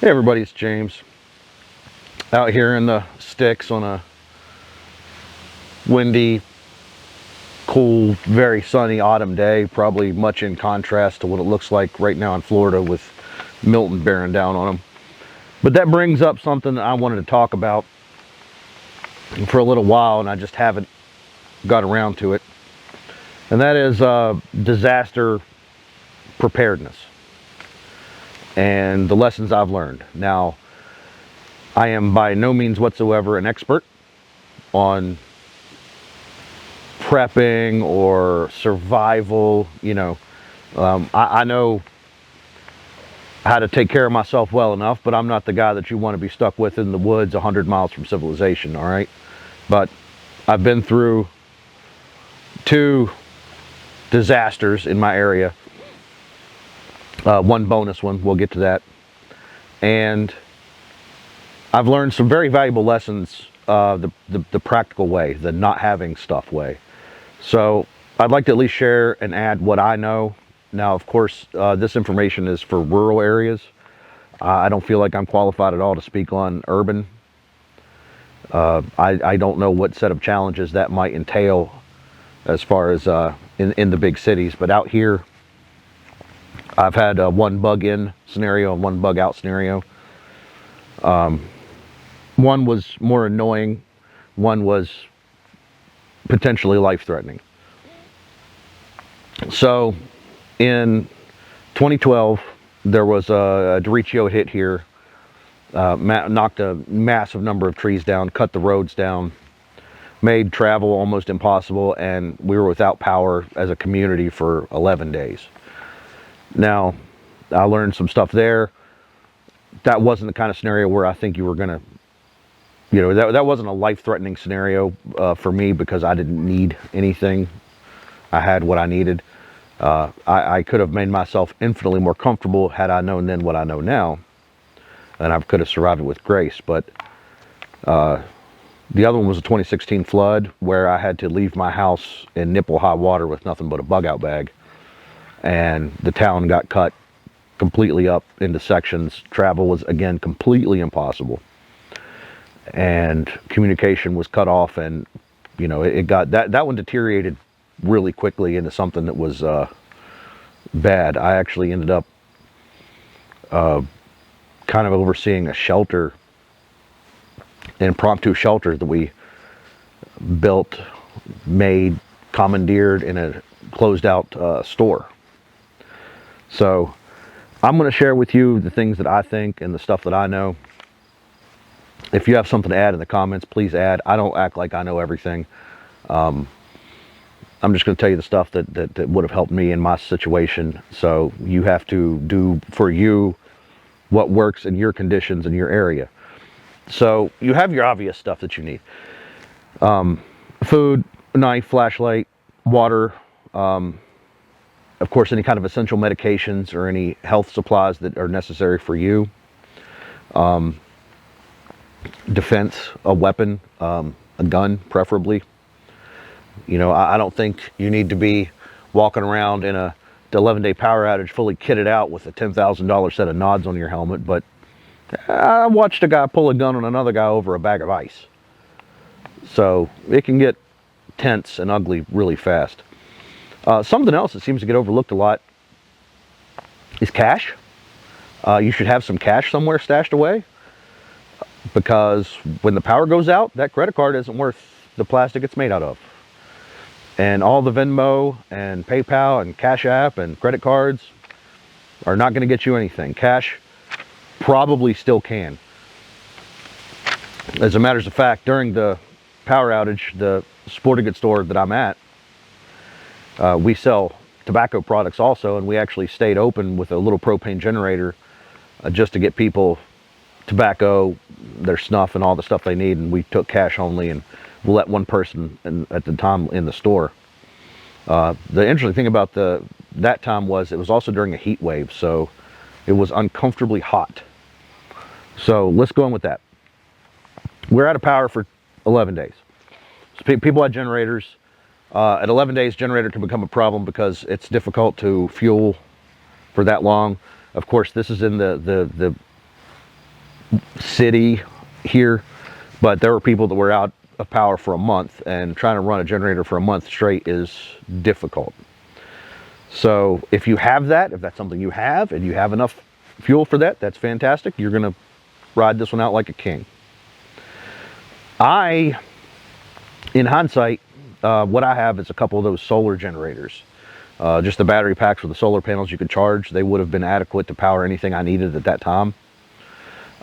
Hey everybody, it's James. Out here in the sticks on a windy, cool, very sunny autumn day, probably much in contrast to what it looks like right now in Florida with Milton bearing down on them. But that brings up something that I wanted to talk about for a little while, and I just haven't got around to it. And that is disaster preparedness and the lessons I've learned. Now, I am by no means whatsoever an expert on prepping or survival. I know how to take care of myself well enough, but I'm not the guy that you want to be stuck with in the woods 100 miles from civilization, all right? But I've been through 2 disasters in my area. One bonus one, we'll get to that. And I've learned some very valuable lessons the practical way, the not having stuff way. So I'd like to at least share and add what I know. Now, of course, this information is for rural areas. I don't feel like I'm qualified at all to speak on urban. I don't know what set of challenges that might entail as far as in the big cities. But out here, I've had one bug in scenario and one bug out scenario. One was more annoying. One was potentially life-threatening. So in 2012, there was a derecho hit here, knocked a massive number of trees down, cut the roads down, made travel almost impossible, and we were without power as a community for 11 days. Now, I learned some stuff there. That wasn't the kind of scenario where I think you were gonna, that wasn't a life-threatening scenario for me because I didn't need anything. I had what I needed. I could have made myself infinitely more comfortable had I known then what I know now, and I could have survived it with grace. But the other one was a 2016 flood where I had to leave my house in nipple-high water with nothing but a bug-out bag, and the town got cut completely up into sections. Travel was, again, completely impossible, and communication was cut off, and it got that one deteriorated really quickly into something that was bad. I actually ended up kind of overseeing a shelter, an impromptu shelter that we built, made, commandeered in a closed out store. So I'm going to share with you the things that I think and the stuff that I know. If you have something to add in the comments, please add. I don't act like I know everything. I'm just going to tell you the stuff that would have helped me in my situation. So you have to do for you what works in your conditions in your area. So you have your obvious stuff that you need. Food, knife, flashlight, water, of course, any kind of essential medications or any health supplies that are necessary for you. Defense, a weapon, a gun, preferably. I don't think you need to be walking around in a 11-day power outage fully kitted out with a $10,000 set of nods on your helmet, but I watched a guy pull a gun on another guy over a bag of ice. So it can get tense and ugly really fast. Something else that seems to get overlooked a lot is cash. You should have some cash somewhere stashed away, because when the power goes out, that credit card isn't worth the plastic it's made out of. And all the Venmo and PayPal and Cash App and credit cards are not going to get you anything. Cash probably still can. As a matter of fact, during the power outage, the sporting goods store that I'm at, we sell tobacco products also, and we actually stayed open with a little propane generator just to get people tobacco, their snuff, and all the stuff they need, and we took cash only, and we'll let one person at the time in the store. The interesting thing about that time was it was also during a heat wave, so it was uncomfortably hot. So let's go on with that. We're out of power for 11 days. So people had generators. At 11 days, generator can become a problem because it's difficult to fuel for that long. Of course, this is in the city here, but there were people that were out of power for a month, and trying to run a generator for a month straight is difficult. So if you have that, if that's something you have and you have enough fuel for that, that's fantastic. You're going to ride this one out like a king. In hindsight, what I have is a couple of those solar generators. Just the battery packs with the solar panels you could charge. They would have been adequate to power anything I needed at that time.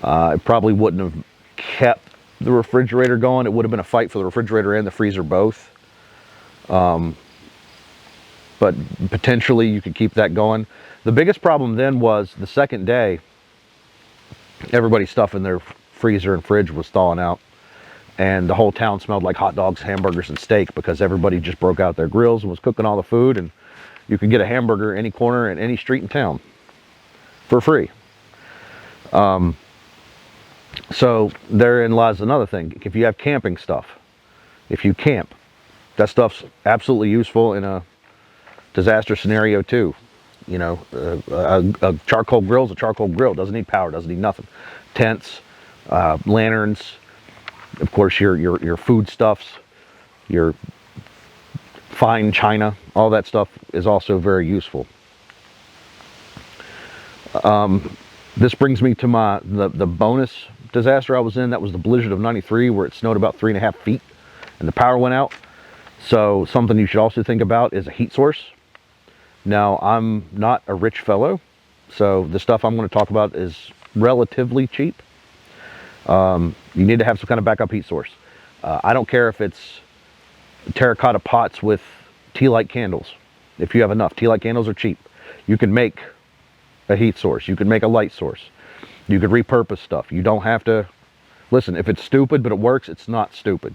It probably wouldn't have kept the refrigerator going. It would have been a fight for the refrigerator and the freezer both. But potentially you could keep that going. The biggest problem then was the second day, everybody's stuff in their freezer and fridge was thawing out. And the whole town smelled like hot dogs, hamburgers, and steak because everybody just broke out their grills and was cooking all the food. And you could get a hamburger any corner in any street in town for free. So therein lies another thing. If you have camping stuff, if you camp, that stuff's absolutely useful in a disaster scenario too. You know, a charcoal grill is a charcoal grill. Doesn't need power, doesn't need nothing. Tents, lanterns, of course your foodstuffs, your fine china, all that stuff is also very useful. This brings me to the bonus disaster I was in. That was the blizzard of '93, where it snowed about 3.5 feet and the power went out. So something you should also think about is a heat source. Now, I'm not a rich fellow, so the stuff I'm going to talk about is relatively cheap. You need to have some kind of backup heat source. I don't care if it's terracotta pots with tea light candles. If you have enough, tea light candles are cheap. You can make a heat source. You can make a light source. You could repurpose stuff. You don't have to, listen, if it's stupid but it works, it's not stupid.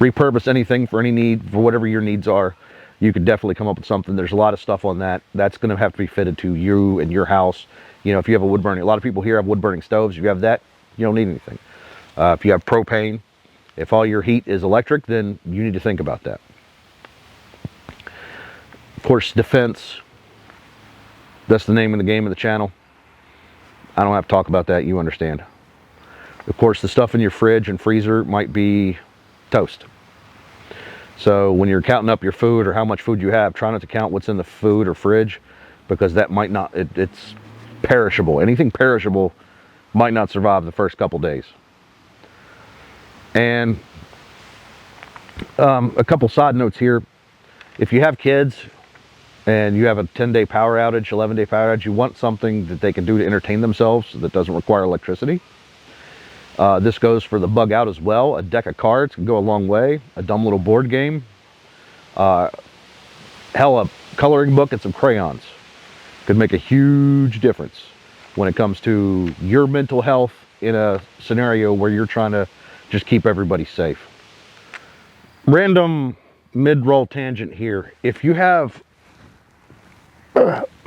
Repurpose anything for any need, for whatever your needs are. You could definitely come up with something. There's a lot of stuff on that. That's going to have to be fitted to you and your house. You know, if you have a wood burning, a lot of people here have wood burning stoves. If you have that, you don't need anything. If you have propane, if all your heat is electric, then you need to think about that. Of course, defense. That's the name of the game of the channel. I don't have to talk about that. You understand. Of course, the stuff in your fridge and freezer might be toast. So when you're counting up your food or how much food you have, try not to count what's in the food or fridge, because that might not, it's perishable. Anything perishable might not survive the first couple days. And a couple side notes here. If you have kids and you have a 10-day power outage, 11-day power outage, you want something that they can do to entertain themselves that doesn't require electricity. This goes for the bug out as well. A deck of cards can go a long way. A dumb little board game. Hell, a coloring book and some crayons could make a huge difference when it comes to your mental health in a scenario where you're trying to just keep everybody safe. Random mid-roll tangent here. If you have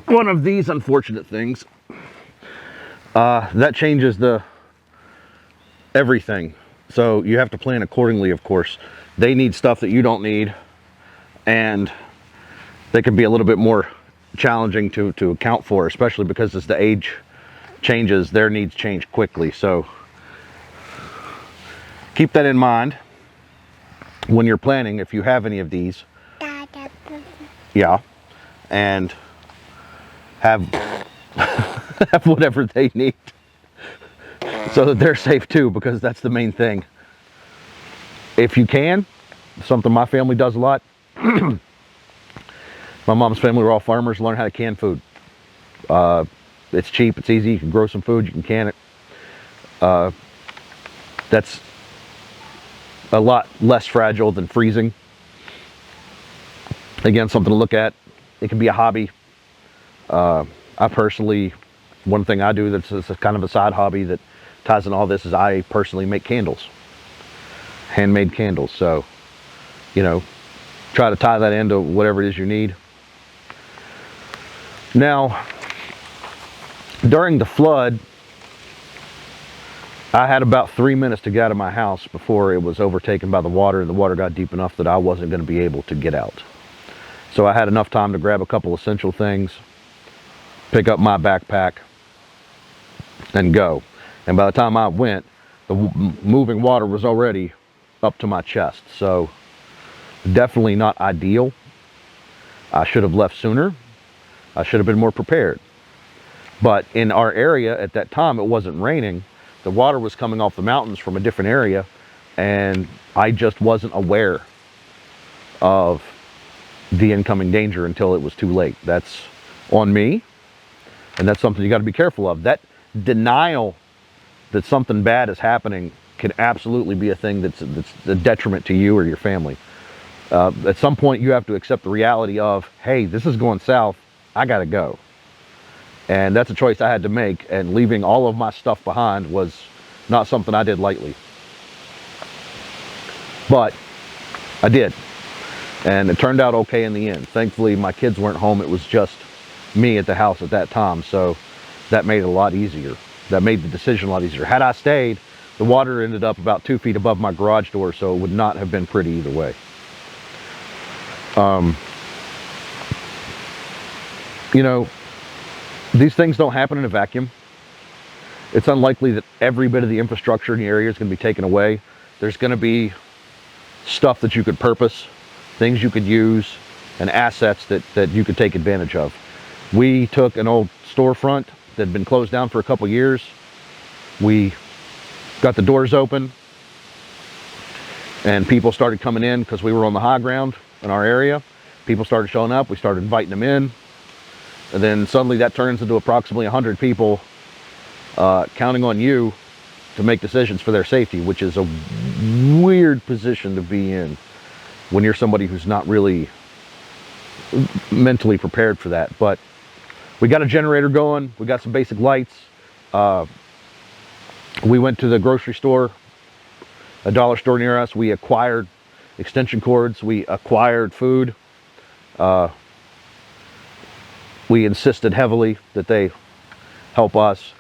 one of these unfortunate things, that changes everything. So you have to plan accordingly, of course. They need stuff that you don't need, and they can be a little bit more challenging to account for, especially because as the age changes, their needs change quickly. So keep that in mind when you're planning, if you have any of these. Yeah, and have have whatever they need so that they're safe too, because that's the main thing. If you can, something my family does a lot. My mom's family were all farmers, learn how to can food. It's cheap, it's easy, you can grow some food, you can can it. That's a lot less fragile than freezing. Again, something to look at. It can be a hobby. I personally, one thing I do that's kind of a side hobby that ties in all this is I personally make candles. Handmade candles. So, you know, try to tie that into whatever it is you need. Now, during the flood, I had about 3 minutes to get out of my house before it was overtaken by the water, and the water got deep enough that I wasn't going to be able to get out. So I had enough time to grab a couple essential things, pick up my backpack, and go. And by the time I went, the moving water was already up to my chest. So definitely not ideal. I should have left sooner. I should have been more prepared. But in our area at that time, it wasn't raining. The water was coming off the mountains from a different area, and I just wasn't aware of the incoming danger until it was too late. That's on me, and that's something you got to be careful of. That denial that something bad is happening can absolutely be a thing that's a detriment to you or your family. At some point, you have to accept the reality of, hey, this is going south. I got to go. And that's a choice I had to make, and leaving all of my stuff behind was not something I did lightly. But I did. And it turned out okay in the end. Thankfully, my kids weren't home. It was just me at the house at that time. So that made it a lot easier. That made the decision a lot easier. Had I stayed, the water ended up about 2 feet above my garage door, so it would not have been pretty either way. You know, these things don't happen in a vacuum. It's unlikely that every bit of the infrastructure in the area is going to be taken away. There's going to be stuff that you could purpose, things you could use, and assets that you could take advantage of. We took an old storefront that had been closed down for a couple years. We got the doors open, and people started coming in because we were on the high ground in our area. People started showing up. We started inviting them in. And then suddenly that turns into approximately 100 people counting on you to make decisions for their safety, which is a weird position to be in when you're somebody who's not really mentally prepared for that. But we got a generator going. We got some basic lights. We went to the grocery store, a dollar store near us. We acquired extension cords. We acquired food. We insisted heavily that they help us.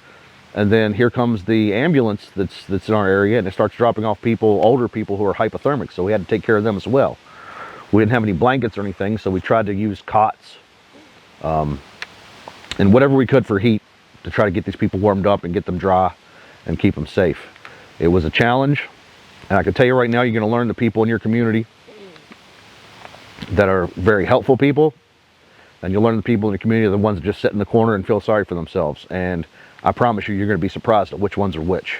And then here comes the ambulance that's in our area, and it starts dropping off people, older people who are hypothermic. So we had to take care of them as well. We didn't have any blankets or anything, so we tried to use cots and whatever we could for heat to try to get these people warmed up and get them dry and keep them safe. It was a challenge, and I can tell you right now, you're going to learn the people in your community that are very helpful people, and you'll learn the people in the community are the ones that just sit in the corner and feel sorry for themselves. And I promise you, you're going to be surprised at which ones are which.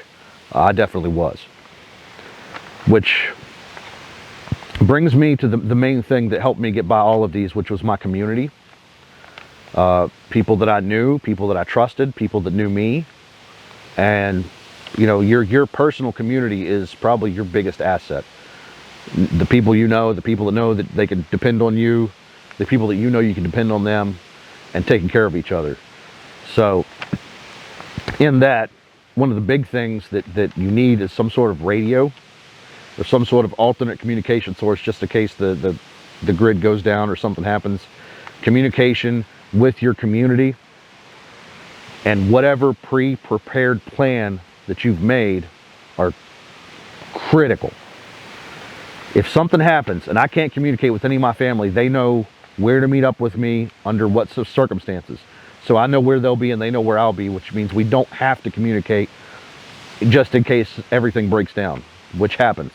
I definitely was. Which brings me to the main thing that helped me get by all of these, which was my community. People that I knew, people that I trusted, people that knew me. And, you know, your personal community is probably your biggest asset. The people you know, the people that know that they can depend on you, the people that you know you can depend on them, and taking care of each other. So in that, one of the big things that you need is some sort of radio or some sort of alternate communication source, just in case the grid goes down or something happens. Communication with your community and whatever pre-prepared plan that you've made are critical. If something happens and I can't communicate with any of my family, they know where to meet up with me under what circumstances. So I know where they'll be and they know where I'll be, which means we don't have to communicate just in case everything breaks down, which happens.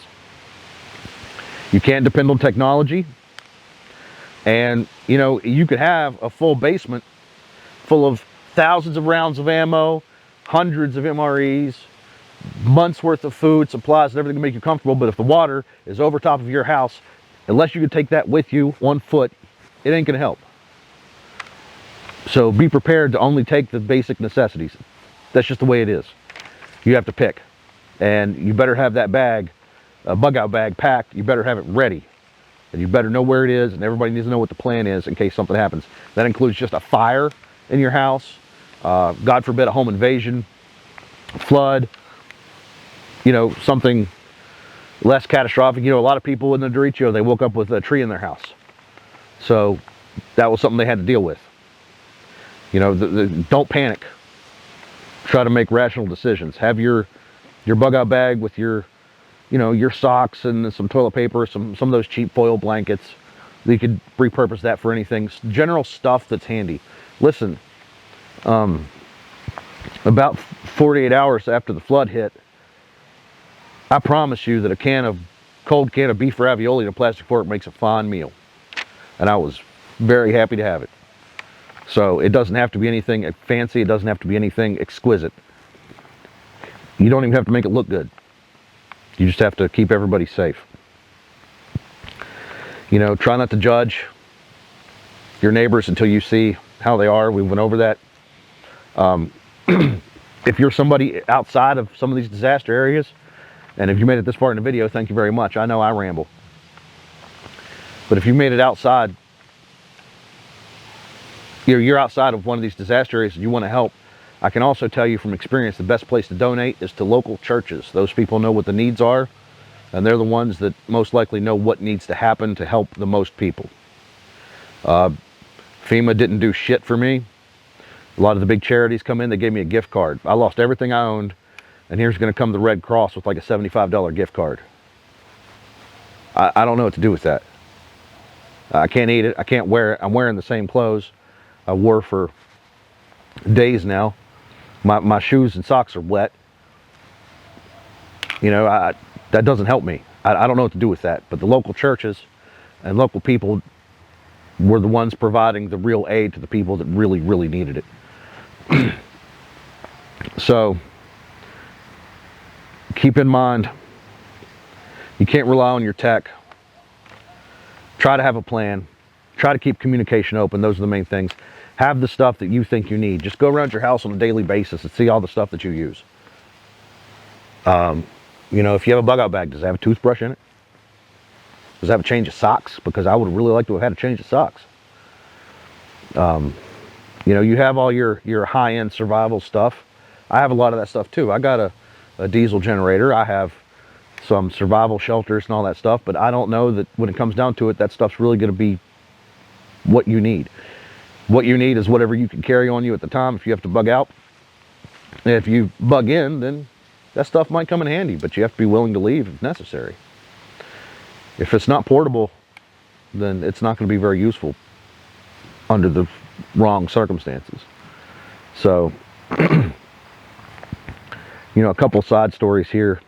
You can't depend on technology. And, you know, you could have a full basement full of thousands of rounds of ammo, hundreds of MREs, months worth of food, supplies, and everything to make you comfortable. But if the water is over top of your house, unless you can take that with you on foot, it ain't gonna help. So be prepared to only take the basic necessities. That's just the way it is. You have to pick. And you better have that bag, a bug out bag packed. You better have it ready. And you better know where it is, and everybody needs to know what the plan is in case something happens. That includes just a fire in your house, God forbid a home invasion, flood, you know, something less catastrophic. You know, a lot of people in the derecho, they woke up with a tree in their house. So that was something they had to deal with. You know, don't panic. Try to make rational decisions. Have your bug out bag with your, you know, your socks and some toilet paper, some of those cheap foil blankets. You could repurpose that for anything. General stuff that's handy. Listen, about 48 hours after the flood hit, I promise you that a cold can of beef ravioli in a plastic fork makes a fine meal. And I was very happy to have it. So it doesn't have to be anything fancy. It doesn't have to be anything exquisite. You don't even have to make it look good. You just have to keep everybody safe. You know, try not to judge your neighbors until you see how they are. We went over that. If you're somebody outside of some of these disaster areas, and if you made it this far in the video, thank you very much. I know I ramble. But if you made it outside, you're outside of one of these disaster areas and you want to help, I can also tell you from experience, the best place to donate is to local churches. Those people know what the needs are, and they're the ones that most likely know what needs to happen to help the most people. FEMA didn't do shit for me. A lot of the big charities come in, they gave me a gift card. I lost everything I owned, and here's going to come the Red Cross with like a $75 gift card. I don't know what to do with that. I can't eat it. I can't wear it. I'm wearing the same clothes I wore for days now. My shoes and socks are wet. You know, that doesn't help me. I don't know what to do with that. But the local churches and local people were the ones providing the real aid to the people that really, really needed it. So keep in mind, you can't rely on your tech. Try to have a plan. Try to keep communication open. Those are the main things. Have the stuff that you think you need. Just go around your house on a daily basis and see all the stuff that you use. You know, if you have a bug out bag, does it have a toothbrush in it? Does it have a change of socks? Because I would really like to have had a change of socks. You know, you have all your high-end survival stuff. I have a lot of that stuff too. I got a diesel generator. I have some survival shelters and all that stuff, but I don't know that when it comes down to it, that stuff's really going to be what you need. What you need is whatever you can carry on you at the time if you have to bug out. And if you bug in, then that stuff might come in handy, but you have to be willing to leave if necessary. If it's not portable, then it's not going to be very useful under the wrong circumstances. So, you know, a couple side stories here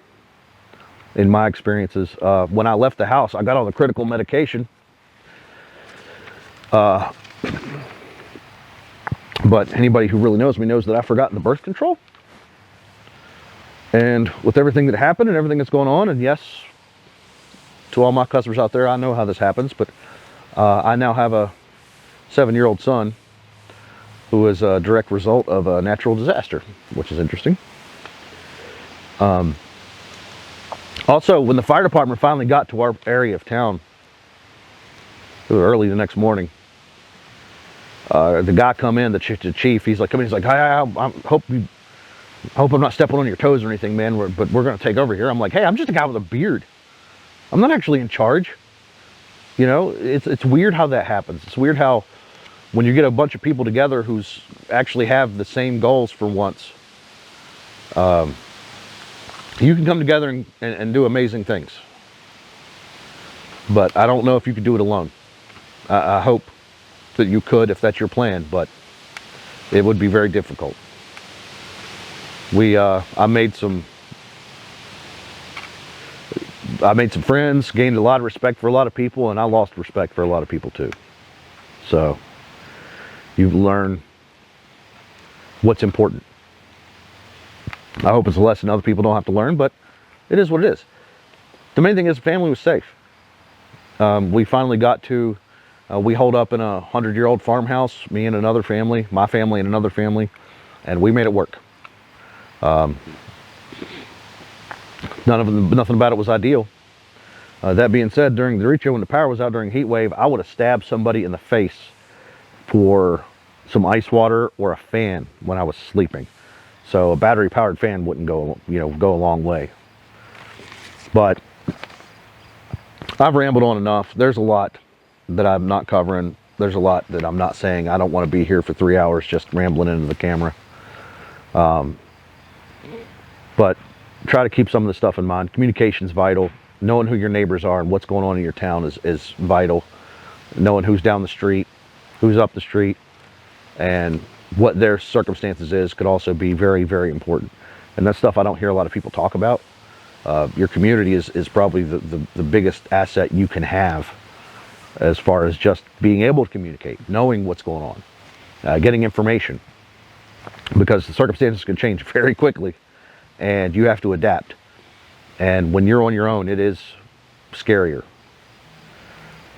in my experiences. When I left the house, I got on the critical medication. But anybody who really knows me knows that I've forgotten the birth control. And with everything that happened and everything that's going on, and yes, to all my customers out there, I know how this happens, but I now have a 7-year-old son who is a direct result of a natural disaster, which is interesting. Also, when the fire department finally got to our area of town, it was early the next morning, the guy come in, the chief, he's like, come in, he's like, I hope I'm not stepping on your toes or anything, man, but we're going to take over here. I'm like, hey, I'm just a guy with a beard. I'm not actually in charge. You know, it's weird how that happens. It's weird how when you get a bunch of people together who's actually have the same goals for once, you can come together and do amazing things. But I don't know if you could do it alone. I hope that you could if that's your plan, but it would be very difficult. I made some friends, gained a lot of respect for a lot of people, and I lost respect for a lot of people too. So you learn what's important. I hope it's a lesson other people don't have to learn, but it is what it is. The main thing is the family was safe. We finally got to, we holed up in a 100-year-old farmhouse, me and another family, my family and another family, and we made it work. Nothing about it was ideal. That being said, during the derecho, when the power was out during heat wave, I would have stabbed somebody in the face for some ice water or a fan when I was sleeping. So a battery-powered fan wouldn't go a long way. But I've rambled on enough. There's a lot that I'm not covering. There's a lot that I'm not saying. I don't want to be here for 3 hours just rambling into the camera. But try to keep some of the stuff in mind. Communication's vital. Knowing who your neighbors are and what's going on in your town is vital. Knowing who's down the street, who's up the street, and what their circumstances is could also be very, very important. And that's stuff I don't hear a lot of people talk about. Your community is probably the biggest asset you can have as far as just being able to communicate, knowing what's going on, getting information, because the circumstances can change very quickly and you have to adapt. And when you're on your own, it is scarier.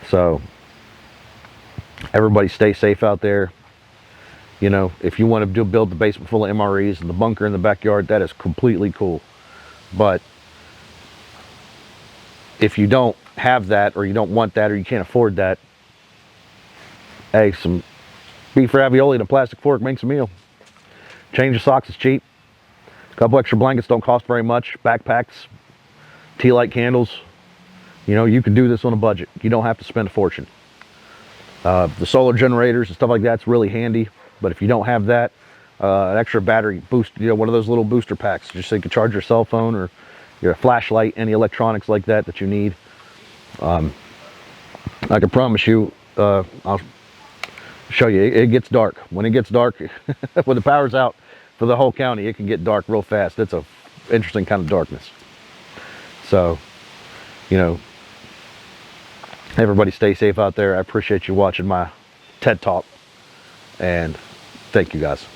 So everybody stay safe out there. You know, if you want to build the basement full of MREs and the bunker in the backyard, that is completely cool. But if you don't have that, or you don't want that, or you can't afford that, hey, some beef ravioli and a plastic fork makes a meal. Change of socks is cheap. A couple extra blankets don't cost very much. Backpacks, tea light candles. You know, you can do this on a budget. You don't have to spend a fortune. The solar generators and stuff like that's really handy. But if you don't have that, an extra battery boost, you know, one of those little booster packs, just so you can charge your cell phone or your flashlight, any electronics like that that you need. I can promise you, I'll show you, it gets dark. When it gets dark, when the power's out for the whole county, it can get dark real fast. It's a interesting kind of darkness. So, you know, everybody stay safe out there. I appreciate you watching my TED Talk, and thank you guys.